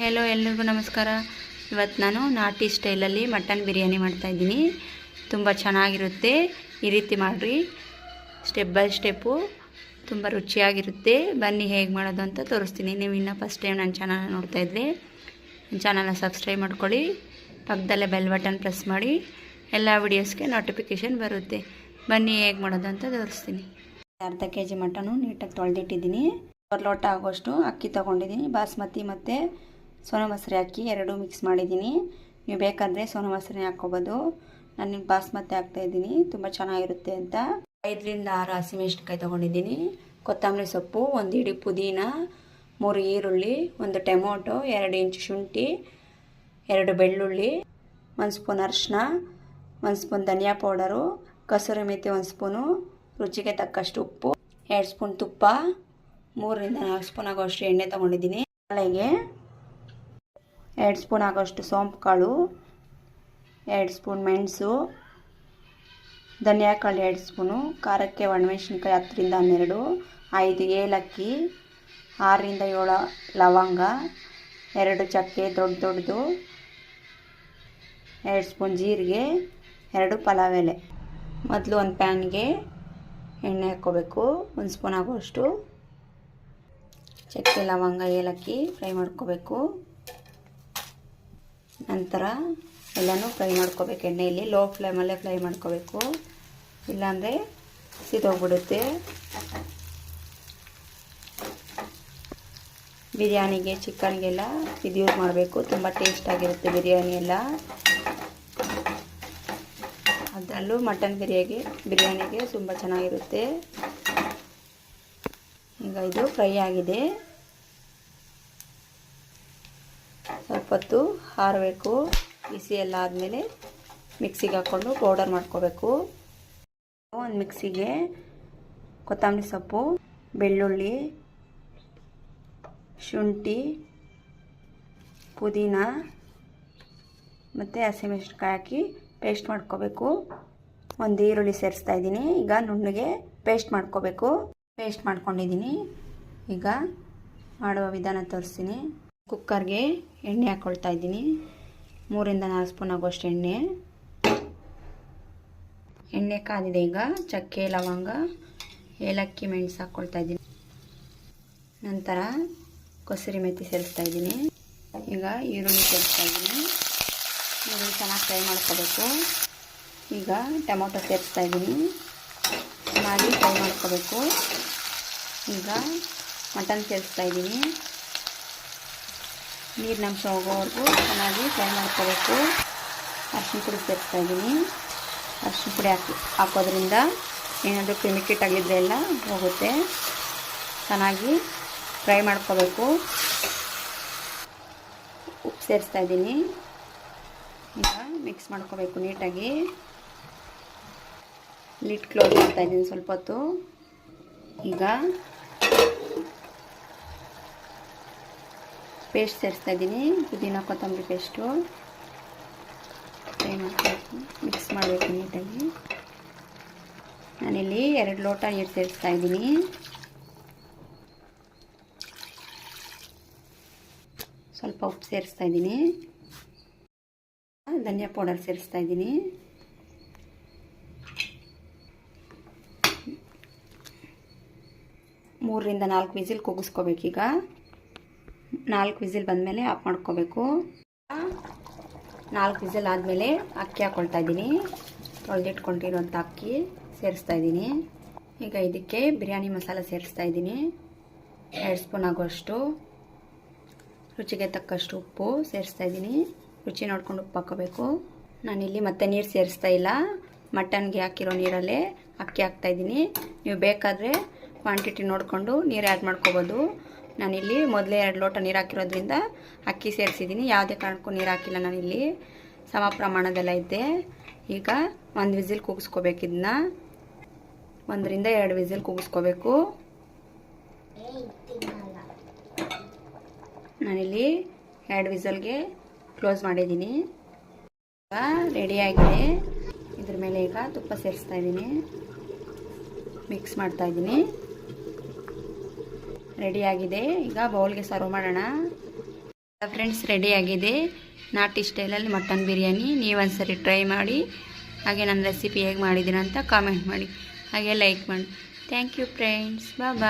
Hello ಎಲ್ಲರಿಗೂ ನಮಸ್ಕಾರ. ಇವತ್ತು ನಾನು ನಾಟಿ ಸ್ಟೈಲಲ್ಲಿ ಮಟನ್ ಬಿರಿಯಾನಿ ಮಾಡ್ತಾಯಿದ್ದೀನಿ. ತುಂಬ ಚೆನ್ನಾಗಿರುತ್ತೆ. ಈ ರೀತಿ ಮಾಡಿರಿ, ಸ್ಟೆಪ್ ಬೈ ಸ್ಟೆಪ್ಪು ತುಂಬ ರುಚಿಯಾಗಿರುತ್ತೆ. ಬನ್ನಿ ಹೇಗೆ ಮಾಡೋದು ಅಂತ ತೋರಿಸ್ತೀನಿ. ನೀವು ಇನ್ನೂ ಫಸ್ಟ್ ಟೈಮ್ ನನ್ನ ಚಾನಲ್ನ ನೋಡ್ತಾಯಿದ್ರೆ ನನ್ನ ಚಾನಲ್ನ ಸಬ್ಸ್ಕ್ರೈಬ್ ಮಾಡ್ಕೊಳ್ಳಿ, ಪಕ್ಕದಲ್ಲೇ ಬೆಲ್ ಬಟನ್ ಪ್ರೆಸ್ ಮಾಡಿ, ಎಲ್ಲ ವೀಡಿಯೋಸ್ಗೆ ನೋಟಿಫಿಕೇಷನ್ ಬರುತ್ತೆ. ಬನ್ನಿ ಹೇಗೆ ಮಾಡೋದು ಅಂತ ತೋರಿಸ್ತೀನಿ. ಅರ್ಧ kg ಮಟನು ನೀಟಾಗಿ ತೊಳೆದಿಟ್ಟಿದ್ದೀನಿ. 1 ಲೋಟ ಆಗೋಷ್ಟು ಅಕ್ಕಿ ತೊಗೊಂಡಿದ್ದೀನಿ. ಬಾಸ್ಮತಿ ಮತ್ತು ಸೋನಾ ಮಸೂರಿ ಅಕ್ಕಿ ಎರಡೂ ಮಿಕ್ಸ್ ಮಾಡಿದ್ದೀನಿ. ನೀವು ಬೇಕಾದರೆ ಸೋನಾ ಮಸೂರಿ ಹಾಕ್ಕೋಬೋದು. ನಾನು ಬಾಸ್ಮತಿ ಹಾಕ್ತಾಯಿದ್ದೀನಿ, ತುಂಬ ಚೆನ್ನಾಗಿರುತ್ತೆ ಅಂತ. 5 ರಿಂದ 6 ಹಸಿಮೆಣಸಿನ್ಕಾಯಿ ತೊಗೊಂಡಿದ್ದೀನಿ. ಕೊತ್ತಂಬರಿ ಸೊಪ್ಪು, 1 ಹಿಡಿ ಪುದೀನ, 3 ಈರುಳ್ಳಿ, 1 ಟೊಮೊಟೊ, 2 ಇಂಚು ಶುಂಠಿ, 2 ಬೆಳ್ಳುಳ್ಳಿ, 1 ಸ್ಪೂನ್ ಅರಿಶಿನ, 1 ಸ್ಪೂನ್ ಧನಿಯಾ ಪೌಡರು, ಕಸೂರಿ ಮೇಥಿ 1 ಸ್ಪೂನು, ರುಚಿಗೆ ತಕ್ಕಷ್ಟು ಉಪ್ಪು, 2 ಸ್ಪೂನ್ ತುಪ್ಪ, 3 ರಿಂದ 4 ಸ್ಪೂನ್ ಆಗೋಷ್ಟು ಎಣ್ಣೆ ತೊಗೊಂಡಿದ್ದೀನಿ. ಮಸಾಲೆಗೆ 2 ಸ್ಪೂನ್ ಆಗೋಷ್ಟು ಸೋಂಪು ಕಾಳು, 2 ಸ್ಪೂನ್ ಮೆಣಸು, ಧನಿಯಾ ಕಾಳು 2 ಸ್ಪೂನು, ಖಾರಕ್ಕೆ ಒಣಮೆಣಸಿನ್ಕಾಯಿ 10 ರಿಂದ 12, 5 ಏಲಕ್ಕಿ, 6 ರಿಂದ 7 ಲವಂಗ, 2 ಚಕ್ಕೆ ದೊಡ್ಡದು, 2 ಸ್ಪೂನ್ ಜೀರಿಗೆ, 2 ಪಲಾವ್ ಎಲೆ. ಮೊದಲು ಒಂದು ಪ್ಯಾನ್ಗೆ ಎಣ್ಣೆ ಹಾಕ್ಕೋಬೇಕು. 1 ಸ್ಪೂನ್ ಆಗೋಷ್ಟು ಚಕ್ಕೆ ಲವಂಗ ಏಲಕ್ಕಿ ಫ್ರೈ ಮಾಡ್ಕೋಬೇಕು. ನಂತರ ಎಲ್ಲನೂ ಫ್ರೈ ಮಾಡ್ಕೋಬೇಕು ಎಣ್ಣೆಯಲ್ಲಿ. ಲೋ ಫ್ಲೇಮಲ್ಲೇ ಫ್ರೈ ಮಾಡ್ಕೋಬೇಕು, ಇಲ್ಲಾಂದರೆ ಸಿದೋಗ್ಬಿಡುತ್ತೆ. ಬಿರಿಯಾನಿಗೆ ಚಿಕನ್ಗೆಲ್ಲ ಇದು ಯೂಸ್ ಮಾಡಬೇಕು, ತುಂಬ ಟೇಸ್ಟಾಗಿರುತ್ತೆ ಬಿರಿಯಾನಿ ಎಲ್ಲ. ಅದರಲ್ಲೂ ಮಟನ್ ಬಿರಿಯಾನಿಗೆ ತುಂಬ ಚೆನ್ನಾಗಿರುತ್ತೆ. ಈಗ ಇದು ಫ್ರೈ ಆಗಿದೆ, ಸ್ವಲ್ಪ ಹೊತ್ತು ಆರಬೇಕು. ಬಿಸಿ ಎಲ್ಲ ಆದಮೇಲೆ ಮಿಕ್ಸಿಗೆ ಹಾಕ್ಕೊಂಡು ಪೌಡರ್ ಮಾಡ್ಕೋಬೇಕು. ಒಂದು ಮಿಕ್ಸಿಗೆ ಕೊತ್ತಂಬರಿ ಸೊಪ್ಪು, ಬೆಳ್ಳುಳ್ಳಿ, ಶುಂಠಿ, ಪುದೀನ ಮತ್ತು ಹಸಿಮೆಣಸಿನ್ಕಾಯಿ ಹಾಕಿ ಪೇಸ್ಟ್ ಮಾಡ್ಕೋಬೇಕು. 1 ಈರುಳ್ಳಿ ಸೇರಿಸ್ತಾ ಇದ್ದೀನಿ. ಈಗ ನುಣ್ಣಗೆ ಪೇಸ್ಟ್ ಮಾಡ್ಕೋಬೇಕು. ಪೇಸ್ಟ್ ಮಾಡ್ಕೊಂಡಿದ್ದೀನಿ. ಈಗ ಮಾಡುವ ವಿಧಾನ ತೋರಿಸ್ತೀನಿ. ಕುಕ್ಕರ್ಗೆ ಎಣ್ಣೆ ಹಾಕ್ಕೊಳ್ತಾ ಇದ್ದೀನಿ. 3 ರಿಂದ 4 ಸ್ಪೂನ್ ಆಗೋಷ್ಟು ಎಣ್ಣೆ ಕಾದಿದೆ. ಈಗ ಚಕ್ಕೆ ಲವಂಗ ಏಲಕ್ಕಿ ಮೆಣಸು ಹಾಕ್ಕೊಳ್ತಾ ಇದ್ದೀನಿ. ನಂತರ ಕಸೂರಿ ಮೇಥಿ ಸೇರಿಸ್ತಾ ಇದ್ದೀನಿ. ಈಗ ಈರುಳ್ಳಿ ಸೇರಿಸ್ತಾ ಇದ್ದೀನಿ. ಈರುಳ್ಳಿ ಚೆನ್ನಾಗಿ ಫ್ರೈ ಮಾಡ್ಕೋಬೇಕು. ಈಗ ಟೊಮೊಟೊ ಸೇರಿಸ್ತಾ ಇದ್ದೀನಿ, ಚೆನ್ನಾಗಿ ಫ್ರೈ ಮಾಡ್ಕೋಬೇಕು. ಈಗ ಮಟನ್ ಸೇರಿಸ್ತಾ ಇದ್ದೀನಿ. ನೀರಿನಂಶ ಹೋಗೋವರೆಗೂ ಚೆನ್ನಾಗಿ ಫ್ರೈ ಮಾಡ್ಕೋಬೇಕು. ಅರಿಶಿನ ಪುಡಿ ಸೇರಿಸ್ತಾ ಇದ್ದೀನಿ. ಅರಿಶಿನ ಪುಡಿ ಹಾಕೋದ್ರಿಂದ ಏನಾದರೂ ಕ್ರಿಮಿಕೀಟಾಗಿದ್ದರೆ ಎಲ್ಲ ಹೋಗುತ್ತೆ. ಚೆನ್ನಾಗಿ ಫ್ರೈ ಮಾಡ್ಕೋಬೇಕು. ಉಪ್ಪು ಸೇರಿಸ್ತಾ ಇದ್ದೀನಿ. ಈಗ ಮಿಕ್ಸ್ ಮಾಡ್ಕೋಬೇಕು ನೀಟಾಗಿ. ಲಿಡ್ ಕ್ಲೋಸ್ ಮಾಡ್ತಾ ಇದ್ದೀನಿ ಸ್ವಲ್ಪ ಹೊತ್ತು. ಈಗ ಪೇಸ್ಟ್ ಸೇರಿಸ್ತಾ ಇದ್ದೀನಿ, ಪುದೀನ ಕೊತ್ತಂಬರಿ ಪೇಸ್ಟು. ಫ್ರೈ ಮಾಡ್ಕೋಬೇಕು, ಮಿಕ್ಸ್ ಮಾಡಬೇಕು ನೀಟಾಗಿ. ನಾನಿಲ್ಲಿ 2 ಲೋಟ ನೀರು ಸೇರಿಸ್ತಾ ಇದ್ದೀನಿ. ಸ್ವಲ್ಪ ಉಪ್ಪು ಸೇರಿಸ್ತಾ ಇದ್ದೀನಿ. ಧನಿಯಾ ಪೌಡರ್ ಸೇರಿಸ್ತಾ ಇದ್ದೀನಿ. ಮೂರರಿಂದ 4 ವಿಸಿಲ್ ಕೂಗಿಸ್ಕೋಬೇಕೀಗ. 4 ವಿಸಿಲ್ ಬಂದಮೇಲೆ ಆಫ್ ಮಾಡ್ಕೋಬೇಕು. 4 ವಿಸಿಲ್ ಆದಮೇಲೆ ಅಕ್ಕಿ ಹಾಕ್ಕೊಳ್ತಾ ಇದ್ದೀನಿ. ತೊಳೆದಿಟ್ಕೊಂಡಿರೋಂಥ ಅಕ್ಕಿ ಸೇರಿಸ್ತಾ ಇದ್ದೀನಿ. ಈಗ ಇದಕ್ಕೆ ಬಿರಿಯಾನಿ ಮಸಾಲ ಸೇರಿಸ್ತಾ ಇದ್ದೀನಿ. 2 ಸ್ಪೂನ್ ಆಗೋಷ್ಟು, ರುಚಿಗೆ ತಕ್ಕಷ್ಟು ಉಪ್ಪು ಸೇರಿಸ್ತಾ ಇದ್ದೀನಿ. ರುಚಿ ನೋಡ್ಕೊಂಡು ಉಪ್ಪು ಹಾಕೋಬೇಕು. ನಾನಿಲ್ಲಿ ಮತ್ತೆ ನೀರು ಸೇರಿಸ್ತಾ ಇಲ್ಲ, ಮಟನ್ಗೆ ಹಾಕಿರೋ ನೀರಲ್ಲೇ ಅಕ್ಕಿ ಹಾಕ್ತಾಯಿದ್ದೀನಿ. ನೀವು ಬೇಕಾದರೆ ಕ್ವಾಂಟಿಟಿ ನೋಡಿಕೊಂಡು ನೀರು ಆ್ಯಡ್ ಮಾಡ್ಕೋಬೋದು. ನಾನಿಲ್ಲಿ ಮೊದಲೇ 2 ಲೋಟ ನೀರು ಹಾಕಿರೋದ್ರಿಂದ ಅಕ್ಕಿ ಸೇರಿಸಿದ್ದೀನಿ. ಯಾವುದೇ ಕಾರಣಕ್ಕೂ ನೀರು ಹಾಕಿಲ್ಲ ನಾನಿಲ್ಲಿ, ಸಮ ಪ್ರಮಾಣದೆಲ್ಲ ಇದ್ದೆ. ಈಗ 1 ವಿಸಿಲ್ ಕೂಗಿಸ್ಕೋಬೇಕು. ಇದನ್ನ 1 ರಿಂದ 2 ವಿಸಿಲ್ ಕೂಗಿಸ್ಕೋಬೇಕು. ನಾನಿಲ್ಲಿ 2 ವಿಸಲ್ಗೆ ಕ್ಲೋಸ್ ಮಾಡಿದ್ದೀನಿ. ಈಗ ರೆಡಿಯಾಗಿದೆ. ಇದ್ರ ಮೇಲೆ ಈಗ ತುಪ್ಪ ಸೇರಿಸ್ತಾ ಇದ್ದೀನಿ, ಮಿಕ್ಸ್ ಮಾಡ್ತಾ ಇದ್ದೀನಿ. ರೆಡಿಯಾಗಿದೆ. ಈಗ ಬೌಲ್ಗೆ ಸರ್ವ್ ಮಾಡೋಣ. ಫ್ರೆಂಡ್ಸ್, ರೆಡಿಯಾಗಿದೆ ನಾಟಿ ಸ್ಟೈಲಲ್ಲಿ ಮಟನ್ ಬಿರಿಯಾನಿ. ನೀವೊಂದ್ಸರಿ ಟ್ರೈ ಮಾಡಿ. ಹಾಗೆ ನನ್ನ ರೆಸಿಪಿ ಹೇಗೆ ಮಾಡಿದ್ದೀನಿ ಅಂತ ಕಾಮೆಂಟ್ ಮಾಡಿ, ಹಾಗೆ ಲೈಕ್ ಮಾಡಿ. Thank you friends, bye.